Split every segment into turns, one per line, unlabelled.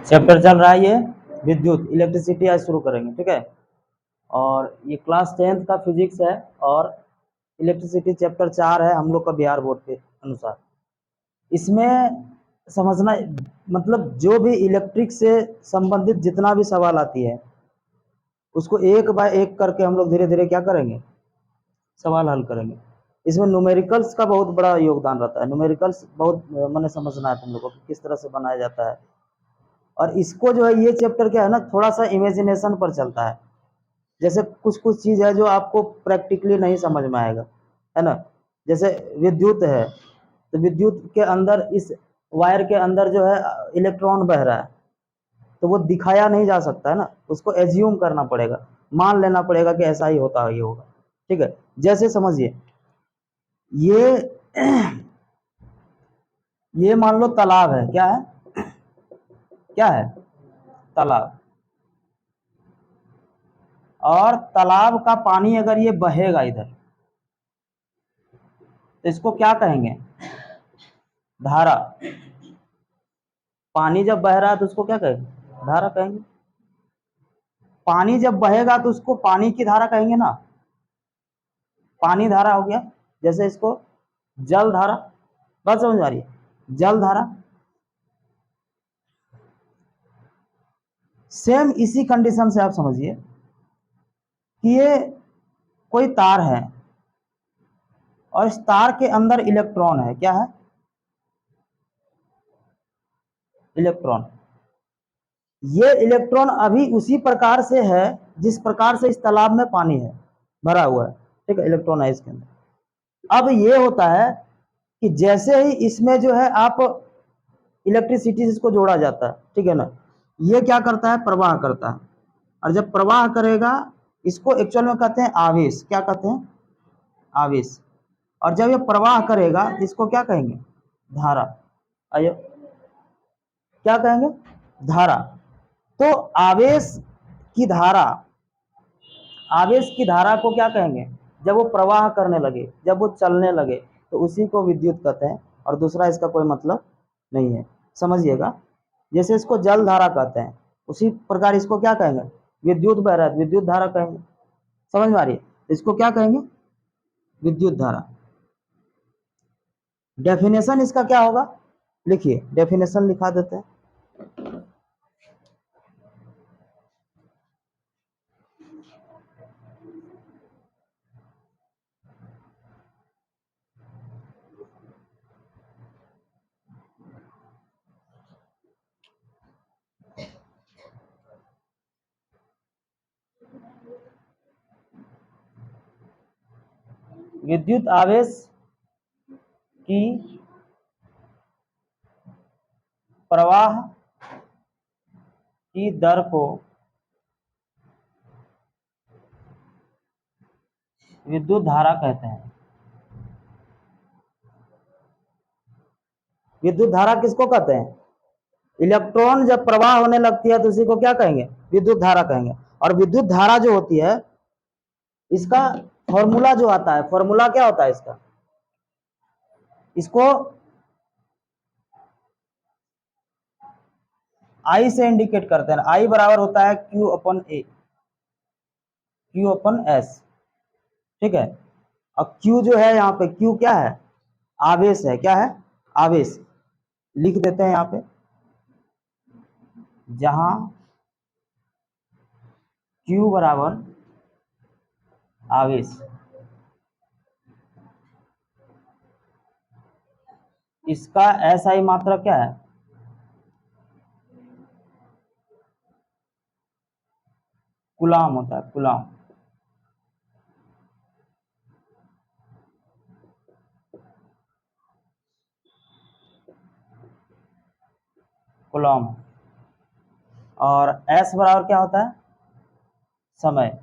Chapter चल रहा है ये विद्युत, इलेक्ट्रिसिटी आज शुरू करेंगे, ठीक है। और ये क्लास 10th का फिजिक्स है और इलेक्ट्रिसिटी चैप्टर 4 है हम लोग का बिहार बोर्ड के अनुसार। इसमें समझना मतलब जो भी इलेक्ट्रिक से संबंधित जितना भी सवाल आती है उसको एक बाय एक करके हम लोग धीरे धीरे क्या करेंगे, सवाल हल करेंगे। इसमें न्यूमेरिकल्स का बहुत बड़ा योगदान रहता है। न्यूमेरिकल्स बहुत मैंने समझना है तुम लोगों को किस तरह से बनाया जाता है। और इसको जो है ये चैप्टर क्या है ना, थोड़ा सा इमेजिनेशन पर चलता है। जैसे कुछ कुछ चीज है जो आपको प्रैक्टिकली नहीं समझ में आएगा, है ना। जैसे विद्युत है तो विद्युत के अंदर इस वायर के अंदर जो है इलेक्ट्रॉन बह रहा है, तो वो दिखाया नहीं जा सकता है ना, उसको एज्यूम करना पड़ेगा, मान लेना पड़ेगा कि ऐसा ही होता है, ये होगा, ठीक है। जैसे समझिए ये ये मान लो तालाब है, क्या है, क्या है, तालाब। और तालाब का पानी अगर ये बहेगा इधर तो इसको क्या कहेंगे, धारा। पानी जब बह रहा है तो उसको क्या कहेंगे, धारा कहेंगे। पानी जब बहेगा तो उसको पानी की धारा कहेंगे ना, पानी धारा हो गया। जैसे इसको जल धारा, बात समझ आ रही है, जल धारा। सेम इसी कंडीशन से आप समझिए कि ये कोई तार है और इस तार के अंदर इलेक्ट्रॉन है, क्या है, इलेक्ट्रॉन। ये इलेक्ट्रॉन अभी उसी प्रकार से है जिस प्रकार से इस तालाब में पानी है भरा हुआ है, ठीक है, इलेक्ट्रॉन है इसके अंदर। अब ये होता है कि जैसे ही इसमें जो है आप इलेक्ट्रिसिटी से इसको जोड़ा जाता है, ठीक है ना, ये क्या करता है, प्रवाह करता है। और जब प्रवाह करेगा इसको एक्चुअल में कहते हैं आवेश, क्या कहते हैं, आवेश। और जब ये प्रवाह करेगा इसको क्या कहेंगे, धारा। आइए क्या कहेंगे, धारा। तो आवेश की धारा, आवेश की धारा को क्या कहेंगे, जब वो प्रवाह करने लगे, जब वो चलने लगे, तो उसी को विद्युत कहते हैं। और दूसरा इसका कोई मतलब नहीं है, समझिएगा। जैसे इसको जल धारा कहते हैं उसी प्रकार इसको क्या कहेंगे, विद्युत बह रहा है विद्युत धारा कहेंगे। समझ में आ रही है, इसको क्या कहेंगे, विद्युत धारा। डेफिनेशन इसका क्या होगा, लिखिए, डेफिनेशन लिखा देते हैं। विद्युत आवेश की प्रवाह की दर को विद्युत धारा कहते हैं। विद्युत धारा किसको कहते हैं, इलेक्ट्रॉन जब प्रवाह होने लगती है तो उसी को क्या कहेंगे, विद्युत धारा कहेंगे। और विद्युत धारा जो होती है इसका फॉर्मूला जो आता है, फॉर्मूला क्या होता है इसका, इसको आई से इंडिकेट करते हैं। आई बराबर होता है क्यू अपन ए, क्यू अपन एस, ठीक है। अब क्यू जो है यहाँ पे, क्यू क्या है, आवेश है, क्या है, आवेश। लिख देते हैं यहाँ पे, जहां क्यू बराबर आवेश, इसका एसआई मात्रा क्या है, कूलाम होता है, कूलाम। कूलाम। और एस बराबर क्या होता है, समय।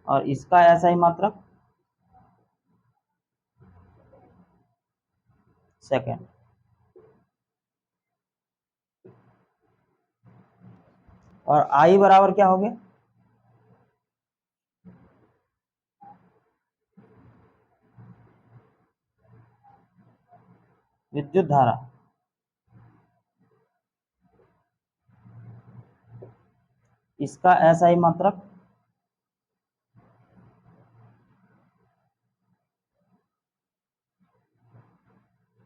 और इसका एसआई मात्रक सेकंड। और आई बराबर क्या हो गया, विद्युत धारा। इसका SI मात्रक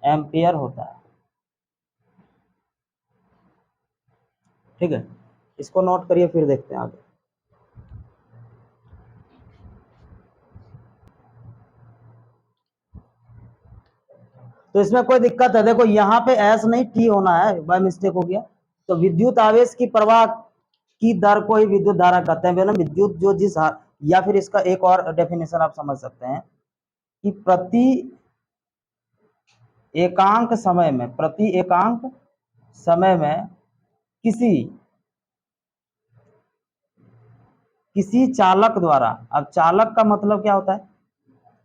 एम्पियर होता है। ठीक है, इसको नोट करिए, फिर देखते हैं आगे। तो इसमें कोई दिक्कत है? देखो यहाँ पे एस नहीं टी होना है, बाय मिस्टेक हो गया। तो विद्युत आवेश की प्रवाह की दर को ही विद्युत धारा कहते हैं। विद्युत जो या फिर इसका एक और डेफिनेशन आप समझ सकते हैं कि प्रति एकांक समय में किसी चालक द्वारा, अब चालक का मतलब क्या होता है?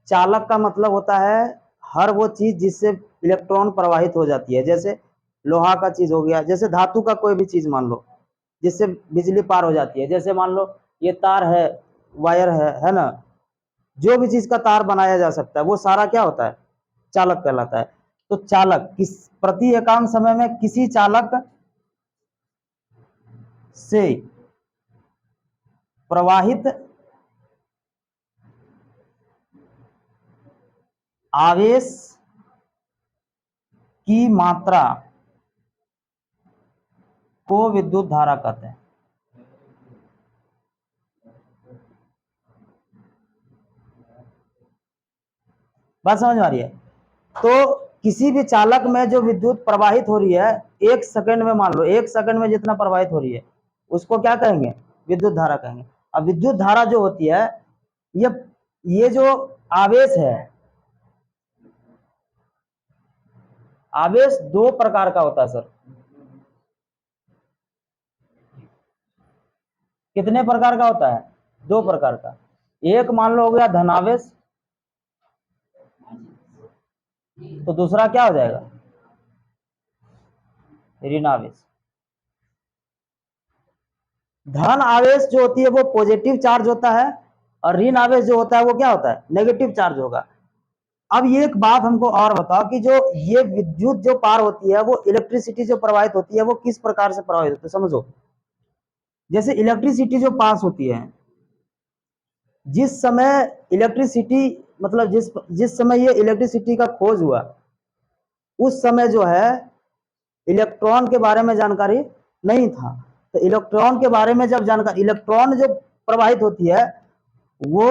चालक का मतलब होता है हर वो चीज जिससे इलेक्ट्रॉन प्रवाहित हो जाती है। जैसे लोहा का चीज हो गया, जैसे धातु का कोई भी चीज मान लो जिससे बिजली पार हो जाती है। जैसे मान लो ये तार है, वायर है ना, जो भी चीज का तार बनाया जा सकता है वो सारा क्या होता है? चालक कहलाता है। तो चालक प्रति एकांक समय में किसी चालक से प्रवाहित आवेश की मात्रा को विद्युत धारा कहते हैं। बात समझ में आ रही है? तो किसी भी चालक में जो विद्युत प्रवाहित हो रही है, 1 सेकंड में, मान लो 1 सेकंड में जितना प्रवाहित हो रही है उसको क्या कहेंगे? विद्युत धारा कहेंगे। अब विद्युत धारा जो होती है, ये जो आवेश है, आवेश 2 प्रकार का होता है सर। कितने प्रकार का होता है? 2 प्रकार का। एक मान लो हो गया धनावेश, तो दूसरा क्या हो जाएगा? ऋणावेश। धन आवेश जो होती है वो पॉजिटिव चार्ज होता है, और ऋण आवेश जो होता है वो क्या होता है? नेगेटिव चार्ज होगा। अब ये एक बात हमको और बताओ कि जो ये विद्युत जो पार होती है, वो इलेक्ट्रिसिटी जो प्रवाहित होती है वो किस प्रकार से प्रवाहित होती है? समझो, जैसे इलेक्ट्रिसिटी जो पास होती है, जिस समय इलेक्ट्रिसिटी, मतलब जिस समय ये इलेक्ट्रिसिटी का खोज हुआ, उस समय जो है इलेक्ट्रॉन के बारे में जानकारी नहीं था। तो इलेक्ट्रॉन के बारे में जब जानकारी, इलेक्ट्रॉन जो प्रवाहित होती है वो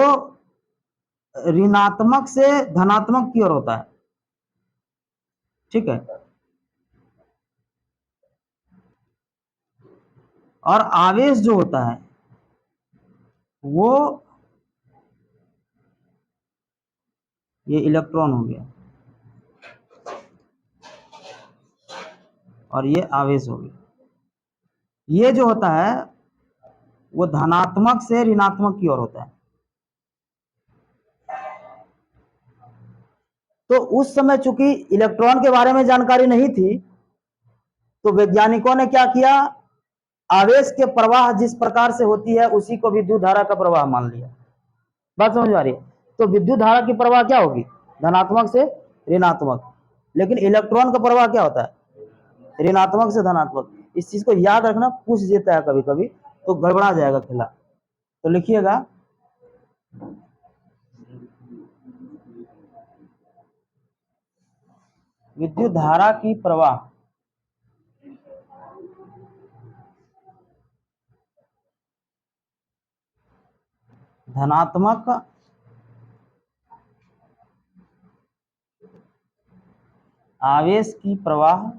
ऋणात्मक से धनात्मक की ओर होता है। ठीक है, और आवेश जो होता है वो, ये इलेक्ट्रॉन हो गया और ये आवेश हो गया, ये जो होता है वो धनात्मक से ऋणात्मक की ओर होता है। तो उस समय चूंकि इलेक्ट्रॉन के बारे में जानकारी नहीं थी, तो वैज्ञानिकों ने क्या किया? आवेश के प्रवाह जिस प्रकार से होती है उसी को विद्युत धारा का प्रवाह मान लिया। बात समझ में आ रही है? तो विद्युत धारा की प्रवाह क्या होगी? धनात्मक से ऋणात्मक। लेकिन इलेक्ट्रॉन का प्रवाह क्या होता है? ऋणात्मक से धनात्मक। इस चीज को याद रखना, पूछ देता है कभी कभी, तो गड़बड़ा जाएगा खेला। तो लिखिएगा, विद्युत धारा की प्रवाह धनात्मक आवेश की प्रवाह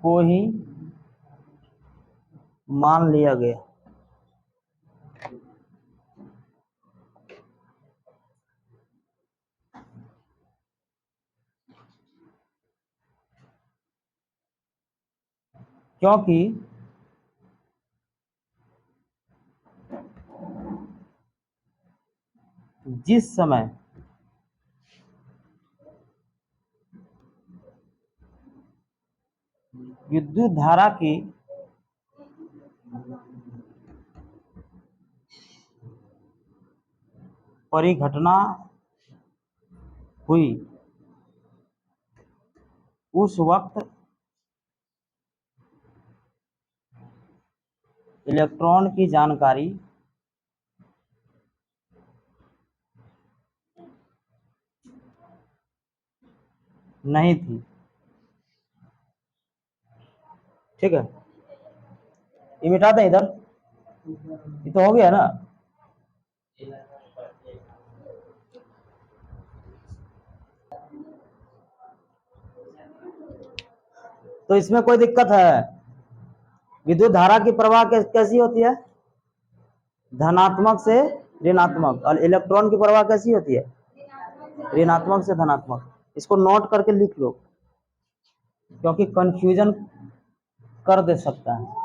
को ही मान लिया गया। क्योंकि जिस समय विद्युत धारा की परिघटना हुई, उस वक्त इलेक्ट्रॉन की जानकारी नहीं थी। ठीक है, ये मिटा दें इधर, ये तो हो गया ना। तो इसमें कोई दिक्कत है? विद्युत धारा की प्रवाह कैसी होती है? धनात्मक से ऋणात्मक। और इलेक्ट्रॉन की प्रवाह कैसी होती है? ऋणात्मक से धनात्मक। इसको नोट करके लिख लो, क्योंकि कंफ्यूजन कर दे सकता है।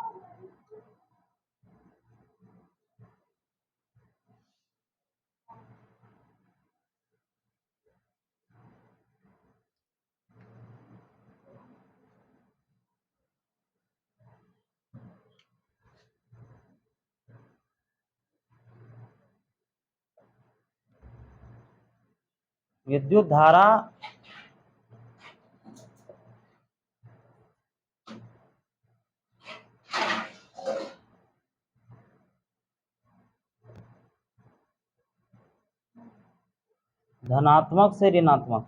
विद्युत धारा धनात्मक से ऋणात्मक।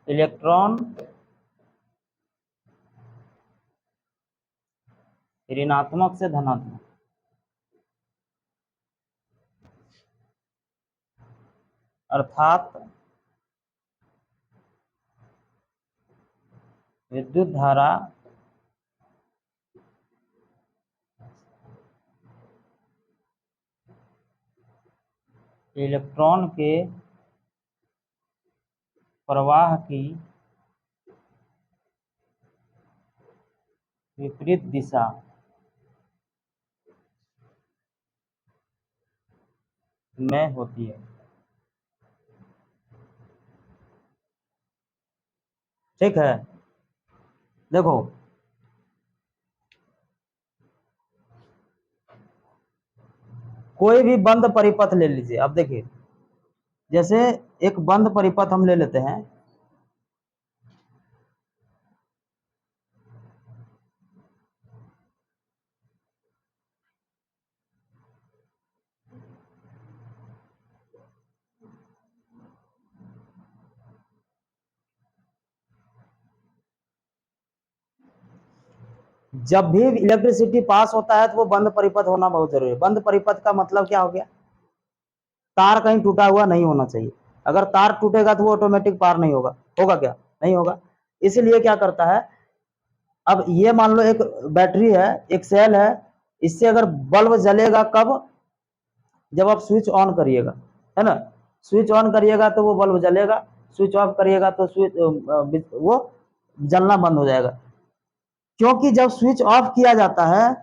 इलेक्ट्रॉन ऋणात्मक से धनात्मक। अर्थात विद्युत धारा इलेक्ट्रॉन के प्रवाह की विपरीत दिशा में होती है। ठीक है, देखो कोई भी बंद परिपथ ले लीजिए। अब देखिए, जैसे एक बंद परिपथ हम ले लेते हैं, जब भी इलेक्ट्रिसिटी पास होता है तो वो बंद परिपथ होना बहुत जरूरी है। बंद परिपथ का मतलब क्या हो गया? तार कहीं टूटा हुआ नहीं होना चाहिए। अगर तार टूटेगा तो वो ऑटोमेटिक पार नहीं होगा। होगा क्या? नहीं होगा। इसलिए क्या करता है, अब ये मान लो एक बैटरी है, एक सेल है, इससे अगर बल्ब जलेगा कब? जब आप स्विच ऑन करिएगा, है ना। स्विच ऑन करिएगा तो वो बल्ब जलेगा, स्विच ऑफ करिएगा तो स्विच वो जलना बंद हो जाएगा। क्योंकि जब स्विच ऑफ किया जाता है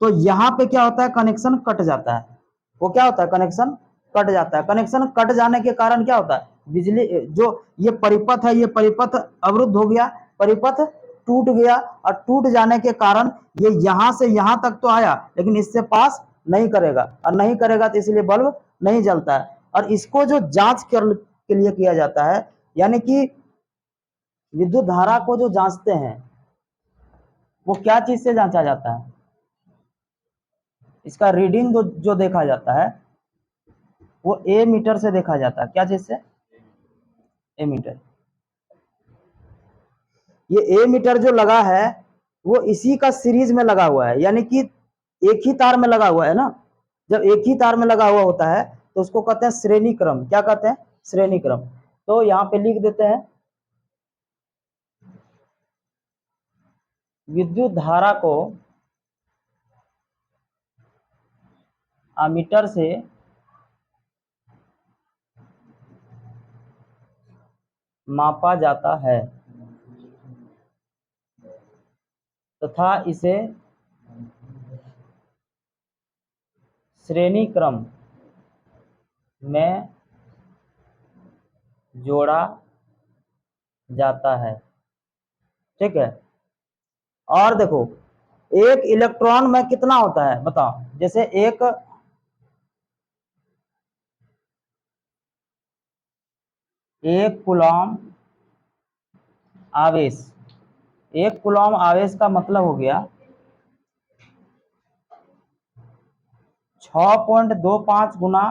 तो यहाँ पे क्या होता है, कनेक्शन कट जाता है। वो क्या होता है, कनेक्शन कट जाता है। कनेक्शन कट जाने के कारण क्या होता है, बिजली जो ये परिपथ है, ये परिपथ अवरुद्ध हो गया, परिपथ टूट गया। और टूट जाने के कारण ये यहां से यहां तक तो आया, लेकिन इससे पास नहीं करेगा, और नहीं करेगा तो इसलिए बल्ब नहीं जलता है। और इसको जो जांच के लिए किया जाता है, यानी कि विद्युत धारा को जो जांचते हैं, वो क्या चीज से जांचा जाता है? इसका रीडिंग जो देखा जाता है वो ए मीटर से देखा जाता है। क्या चीज से? ए मीटर। ये ए मीटर जो लगा है वो इसी का सीरीज में लगा हुआ है, यानी कि एक ही तार में लगा हुआ है ना। जब एक ही तार में लगा हुआ होता है तो उसको कहते हैं श्रेणी क्रम। क्या कहते हैं? श्रेणी क्रम। तो यहाँ पे लिख देते हैं, विद्युत धारा को अमीटर से मापा जाता है तथा इसे श्रेणी क्रम में जोड़ा जाता है। ठीक है, और देखो एक इलेक्ट्रॉन में कितना होता है बताओ। जैसे एक एक कूलॉम आवेश, एक कूलॉम आवेश का मतलब हो गया 6.25 गुना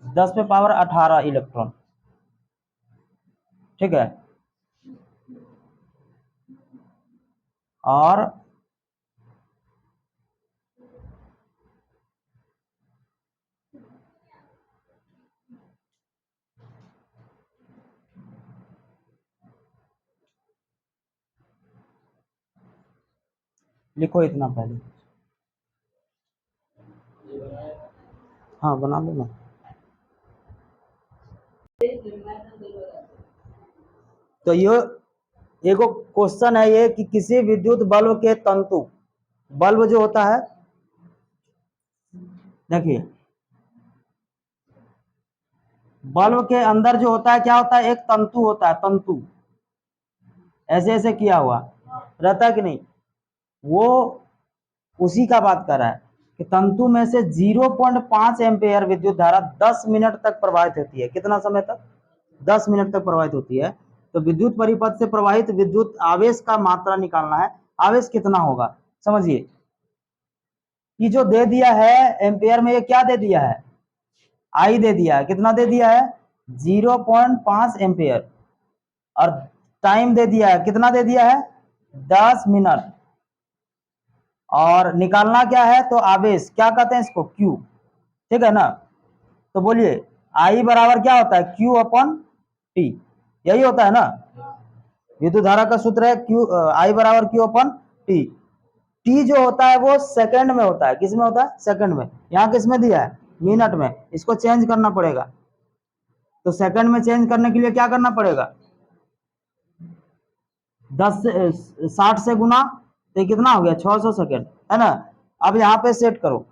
10⁻18 इलेक्ट्रॉन। ठीक है, और लिखो इतना पहले। हाँ बना लो ना। तो ये एगो क्वेश्चन है ये कि किसी विद्युत बल्ब के तंतु, बल्ब जो होता है, देखिए बल्ब के अंदर जो होता है क्या होता है, एक तंतु होता है, तंतु ऐसे ऐसे किया हुआ रहता है कि नहीं, वो उसी का बात कर रहा है कि तंतु में से 0.5 एम्पेयर विद्युत धारा 10 मिनट तक प्रवाहित होती है। कितना समय तक? 10 मिनट तक प्रवाहित होती है। तो विद्युत परिपथ से प्रवाहित विद्युत आवेश का मात्रा निकालना है। आवेश कितना होगा समझिए, कि जो दे दिया है एम्पेयर में, ये क्या दे दिया है, आई दे दिया है। कितना दे दिया है? 0.5 एम्पेयर। और टाइम दे दिया है, कितना दे दिया है? 10 मिनट। और निकालना क्या है, तो आवेश क्या कहते हैं इसको, क्यू। ठीक है ना, तो बोलिए आई बराबर क्या होता है, क्यू अपन टी, यही होता है ना। विद्युत धारा का सूत्र है क्यू, आई बराबर क्यू अपन टी। टी जो होता है वो सेकंड में होता है। किस में होता है? सेकंड में। यहाँ किस में दिया है? मिनट में। इसको चेंज करना पड़ेगा। तो सेकंड में चेंज करने के लिए क्या करना पड़ेगा, 10 से 60 से गुना, तो ये कितना हो गया, 600 सेकंड, है ना। अब यहाँ पे सेट करो,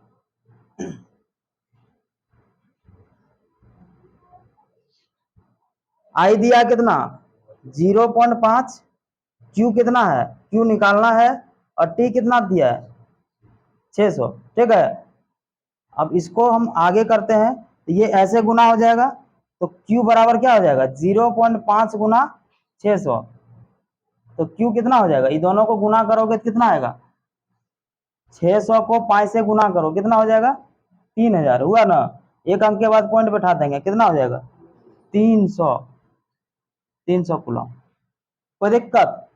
आई दिया कितना, 0.5, क्यू कितना है, क्यू निकालना है, और टी कितना दिया है, 600। ठीक है, अब इसको हम आगे करते हैं, तो ये ऐसे गुना हो जाएगा, तो क्यू बराबर क्या हो जाएगा, 0.5 गुना 600। तो क्यू कितना हो जाएगा, ये दोनों को गुना करोगे तो कितना आएगा, 600 को 5 से गुना करो, कितना हो जाएगा, 3000 हुआ ना। एक अंक के बाद पॉइंट बैठा देंगे, कितना हो जाएगा, 300, 300 कूलम। कोई दिक्कत?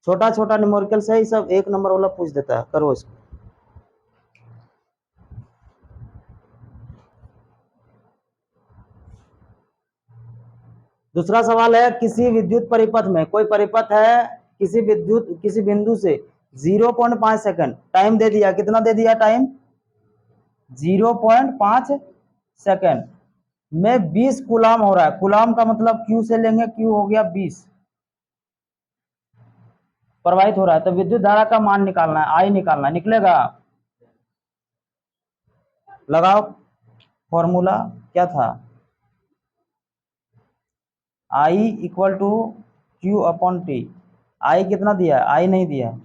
छोटा छोटा न्यूमेरिकल से ही सब एक नंबर वाला पूछ देता है, करो इसको। दूसरा सवाल है, किसी विद्युत परिपथ में, कोई परिपथ है, किसी बिंदु से 0.5 सेकंड टाइम दे दिया, कितना दे दिया टाइम, 0.5 सेकंड में 20 कूलम हो रहा है। कूलम का मतलब क्यू से लेंगे, क्यू हो गया 20 प्रवाहित हो रहा है। तो विद्युत धारा का मान निकालना है, आई निकालना है, निकलेगा। लगाओ फॉर्मूला, क्या था, I equal to Q upon T. I कितना दिया है, आई नहीं दिया है,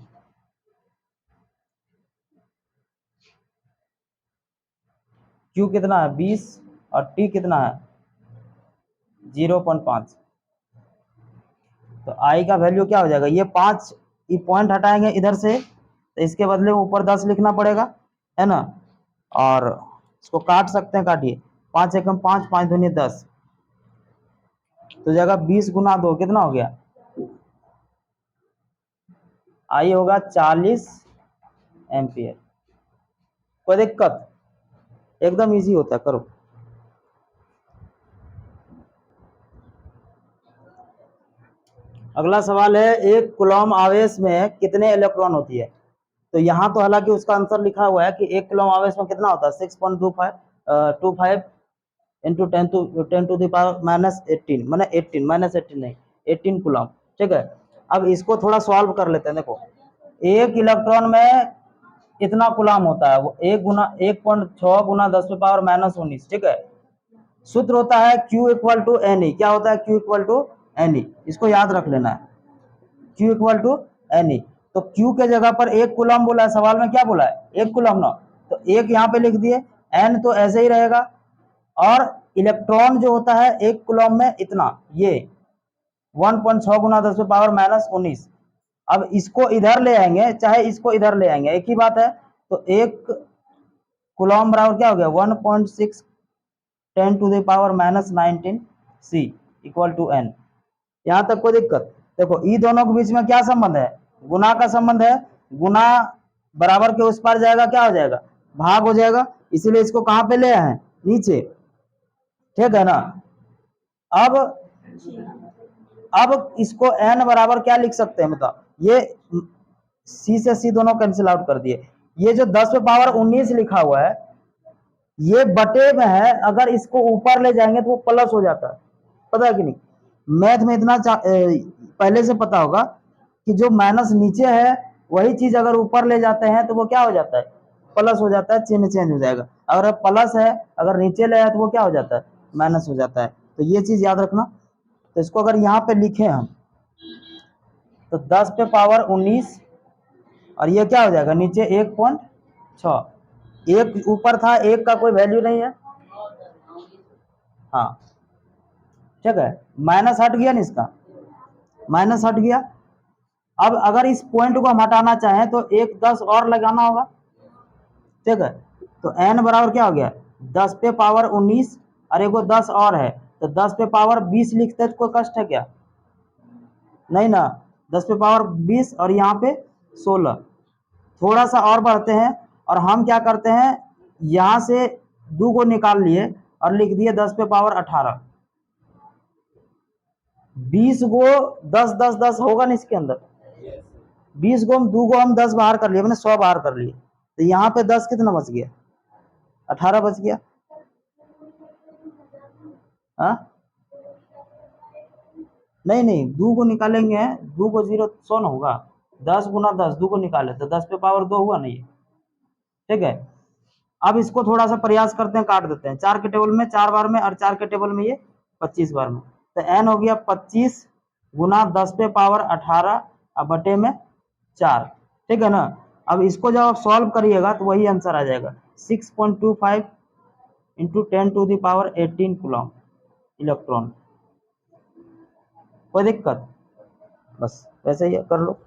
क्यू कितना है 20, और टी कितना है 0.5। तो आई का वैल्यू क्या हो जाएगा, ये 5, ये पॉइंट हटाएंगे इधर से, तो इसके बदले ऊपर 10 लिखना पड़ेगा, है ना। और इसको काट सकते हैं, काटिए, 5 एकम 5, 5 दूनी 10, तो जगह 20 गुना 2 कितना हो गया, आई होगा 40 एम्पियर। कोई दिक्कत? एकदम इजी होता है, करो। अगला सवाल है, एक कूलॉम आवेश में कितने इलेक्ट्रॉन होती है। तो यहाँ तो हालांकि उसका आंसर लिखा हुआ है कि एक कूलॉम आवेश में कितना होता है, 6.25 इंटू 10 टू द पावर -18, मैंने 18 -18 नहीं, 18 कूलॉम। ठीक है, अब इसको थोड़ा सॉल्व कर लेते हैं। देखो, एक इलेक्ट्रॉन में इतना कूलॉम होता है, वो 1.6 गुना 10⁻−19। ठीक है, सूत्र होता है Q equal to N E. क्या होता है Q equal to N E, इसको याद रख लेना है, Q equal to N E. तो Q के जगह पर एक कूलम बोला है, सवाल में क्या बोला है, एक कूलम ना, तो एक यहाँ पे लिख दिए, N तो ऐसे ही रहेगा, और इलेक्ट्रॉन जो होता है 1 कूलम्ब में इतना, ये 1.6 गुना 10⁻−19। अब इसको इधर ले आएंगे चाहे इसको इधर ले आएंगे, एक ही बात है। तो 1 कूलम्ब बराबर क्या हो गया 1.6 10⁻−19 C इक्वल टू n। यहां तक कोई दिक्कत? देखो ई दोनों के बीच में क्या संबंध है, गुना का संबंध है। गुना बराबर के उस पार जाएगा क्या हो जाएगा, भाग हो जाएगा, इसीलिए इसको कहां पे ले आए हैं, नीचे, ठीक है ना। अब इसको n बराबर क्या लिख सकते हैं, बताओ, ये c से c दोनों कैंसिल आउट कर दिए। ये जो 10⁻19 लिखा हुआ है ये बटे में है, अगर इसको ऊपर ले जाएंगे तो वो प्लस हो जाता है, पता है कि नहीं। मैथ में इतना पहले से पता होगा कि जो माइनस नीचे है वही चीज अगर ऊपर ले जाते हैं तो वो क्या हो जाता है, प्लस हो जाता है, चिन्ह चेंज हो जाएगा। अगर प्लस है अगर नीचे ले आए तो वो क्या हो जाता है, माइनस हो जाता है। तो ये चीज याद रखना। तो इसको अगर यहाँ पे लिखे हम तो 10⁻19 और ये क्या हो जाएगा नीचे 1.6, एक ऊपर था, एक का कोई वैल्यू नहीं है, हाँ ठीक है, माइनस हट गया ना, इसका माइनस हट गया। अब अगर इस पॉइंट को हम हटाना चाहें तो एक 10 और लगाना होगा, ठीक है। तो n बराबर क्या हो गया 10⁻19 और एक 10 और है, तो 10⁻20 लिखते तो कोई कष्ट है क्या, नहीं ना। 10⁻20 और यहाँ पे 16, थोड़ा सा और बढ़ते हैं और हम क्या करते हैं, यहां से 2 को निकाल लिए और लिख दिए 10⁻18। 20 को 10 10 10 होगा ना इसके अंदर, 20 को हम 2 को हम 10 बाहर कर लिए, मैंने 100 बाहर कर लिए, तो यहाँ पे 10 कितना बच गया, 18 बच गया। हाँ नहीं नहीं, 2 को निकालेंगे, 2 को 0 100 ना होगा, 10 गुना 10, 2 को निकाले तो 10⁻2 हुआ नहीं, ठीक है। अब इसको थोड़ा सा प्रयास करते हैं, काट देते हैं, 4 के टेबल में 4 बार में और 4 के टेबल में ये 25 बार में, तो n हो गया 25 गुना 10⁻18 और बटे में 4, ठीक है ना। अब इसको जब आप सॉल्व करिएगा तो वही आंसर आ जाएगा 6.25 इंटू 10⁻18 कूलम्ब इलेक्ट्रॉन। कोई दिक्कत, बस वैसे ही कर लो।